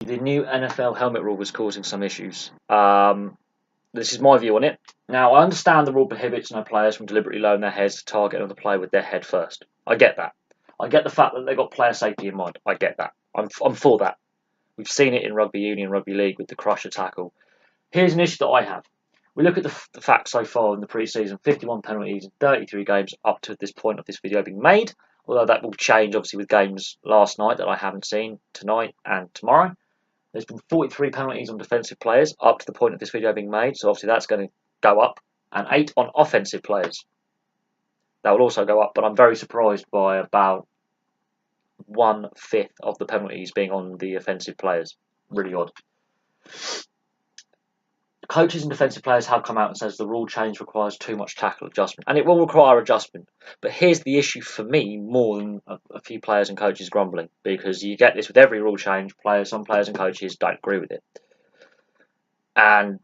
the new NFL helmet rule was causing some issues. This is my view on it. Now, I understand the rule prohibits no players from deliberately lowering their heads to target another player with their head first. I get that. I get the fact that they've got player safety in mind. I get that. I'm for that. We've seen it in rugby union, rugby league with the crusher tackle. Here's an issue that I have. We look at the facts so far in the pre-season: 51 penalties in 33 games up to this point of this video being made. Although that will change, obviously, with games last night that I haven't seen, tonight and tomorrow. There's been 43 penalties on defensive players up to the point of this video being made, so obviously that's going to go up, and 8 on offensive players. That will also go up, but I'm very surprised by about 1/5 of the penalties being on the offensive players. Really odd. Coaches and defensive players have come out and says the rule change requires too much tackle adjustment, and it will require adjustment. But here's the issue for me, more than a few players and coaches grumbling, because you get this with every rule change. Some players and coaches don't agree with it, and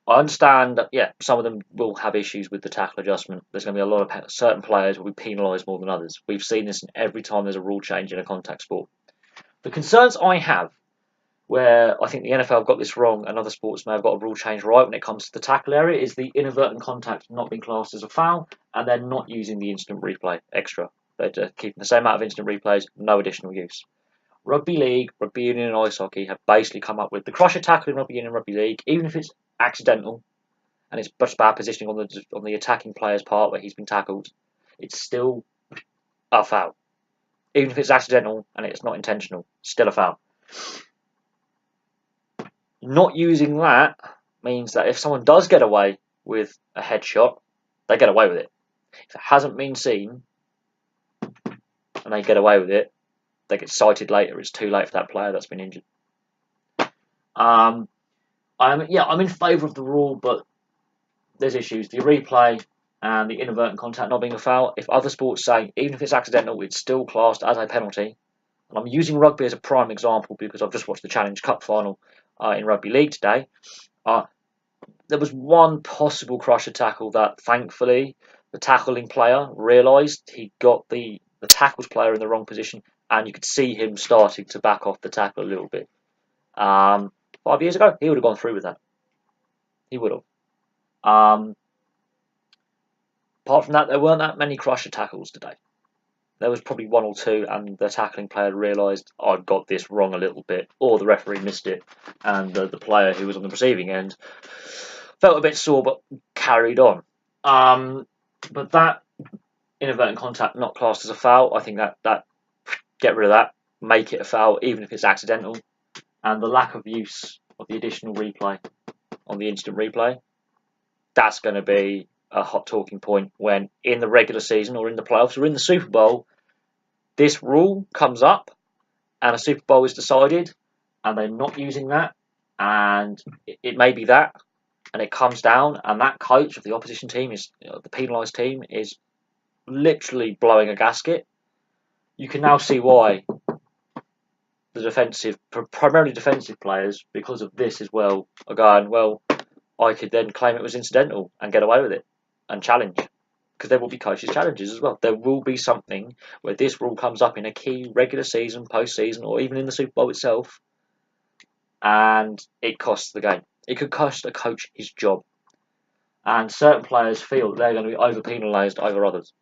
I understand that, yeah, some of them will have issues with the tackle adjustment. There's going to be a lot of certain players will be penalised more than others. We've seen this in every time there's a rule change in a contact sport. The concerns I have, where I think the NFL have got this wrong and other sports may have got a rule change right when it comes to the tackle area, is the inadvertent contact not being classed as a foul, and they're not using the instant replay extra. They're just keeping the same amount of instant replays, no additional use. Rugby league, rugby union and ice hockey have basically come up with the crusher tackle in rugby union and rugby league, even if it's accidental and it's just bad positioning on the attacking player's part where he's been tackled, it's still a foul. Even if it's accidental and it's not intentional, still a foul. Not using that means that if someone does get away with a headshot, they get away with it. If it hasn't been seen and they get away with it, they get cited later. It's too late for that player that's been injured. I'm in favour of the rule, but there's issues. The replay and the inadvertent contact not being a foul. If other sports say even if it's accidental, it's still classed as a penalty. And I'm using rugby as a prime example because I've just watched the Challenge Cup final in rugby league today. There was one possible crusher tackle that thankfully the tackling player realised he got the tackles player in the wrong position, and you could see him starting to back off the tackle a little bit. 5 years ago, he would have gone through with that. He would have. Apart from that, there weren't that many crusher tackles today. There was probably 1 or 2, and the tackling player realised I got this wrong a little bit, or the referee missed it, and the player who was on the receiving end felt a bit sore but carried on. But that inadvertent contact not classed as a foul, I think that get rid of that, make it a foul even if it's accidental, and the lack of use of the additional replay on the instant replay, that's going to be a hot talking point when in the regular season or in the playoffs or in the Super Bowl, this rule comes up and a Super Bowl is decided and they're not using that, and it may be that, and it comes down and that coach of the opposition team is the penalised team is literally blowing a gasket. You can now see why the primarily defensive players, because of this as well, are going, well, I could then claim it was incidental and get away with it and challenge, because there will be coaches' challenges as well. There will be something where this rule comes up in a key regular season, post-season, or even in the Super Bowl itself, and it costs the game. It could cost a coach his job, and certain players feel that they're going to be over-penalised over others.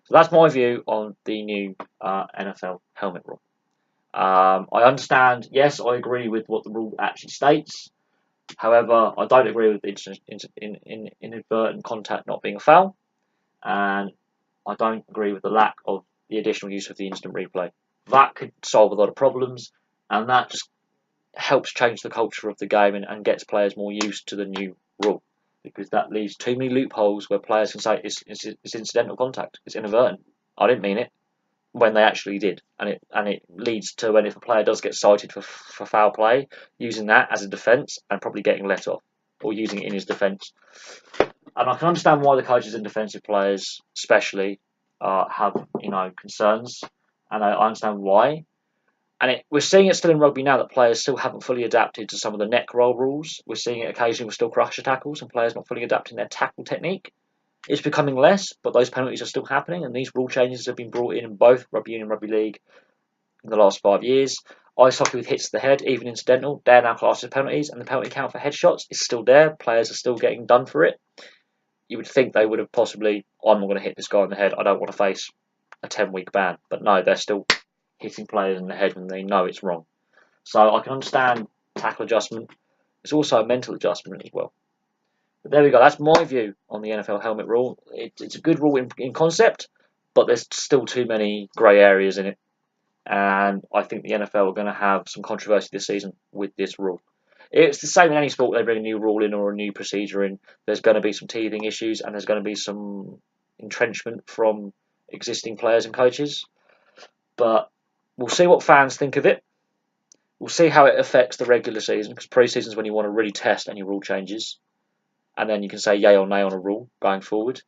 So that's my view on the new NFL helmet rule. I understand, yes, I agree with what the rule actually states. However, I don't agree with inadvertent contact not being a foul, and I don't agree with the lack of the additional use of the instant replay. That could solve a lot of problems, and that just helps change the culture of the game and gets players more used to the new rule, because that leaves too many loopholes where players can say it's incidental contact, it's inadvertent, I didn't mean it, when they actually did, and it leads to when if a player does get cited for foul play, using that as a defence and probably getting let off or using it in his defence. And I can understand why the coaches and defensive players, especially, have concerns, and I understand why. And we're seeing it still in rugby now that players still haven't fully adapted to some of the neck roll rules. We're seeing it occasionally with still crusher tackles and players not fully adapting their tackle technique. It's becoming less, but those penalties are still happening, and these rule changes have been brought in both rugby union and rugby league in the last 5 years. Ice hockey with hits to the head, even incidental, they're now classed as penalties, and the penalty count for headshots is still there. Players are still getting done for it. You would think they would have possibly, I'm not going to hit this guy in the head, I don't want to face a 10-week ban. But no, they're still hitting players in the head when they know it's wrong. So I can understand tackle adjustment. It's also a mental adjustment as well. But there we go, that's my view on the NFL helmet rule. It's a good rule in concept, but there's still too many grey areas in it. And I think the NFL are going to have some controversy this season with this rule. It's the same in any sport. They bring a new rule in or a new procedure in. There's going to be some teething issues, and there's going to be some entrenchment from existing players and coaches. But we'll see what fans think of it. We'll see how it affects the regular season, because pre-season is when you want to really test any rule changes, and then you can say yay or nay on a rule going forward.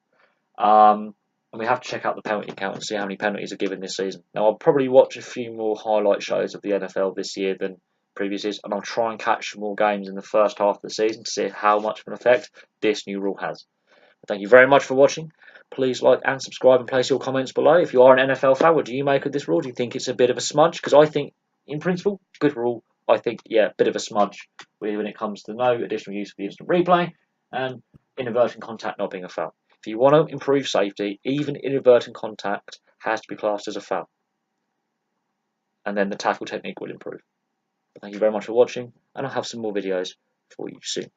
And we have to check out the penalty count and see how many penalties are given this season. Now, I'll probably watch a few more highlight shows of the NFL this year than previous years, and I'll try and catch some more games in the first half of the season to see how much of an effect this new rule has. Thank you very much for watching. Please like and subscribe and place your comments below. If you are an NFL fan, what do you make of this rule? Do you think it's a bit of a smudge? Because I think, in principle, good rule. I think, yeah, a bit of a smudge when it comes to no additional use of the instant replay and inadvertent contact not being a foul. If you want to improve safety, even inadvertent contact has to be classed as a foul. And then the tackle technique will improve. But thank you very much for watching, and I'll have some more videos for you soon.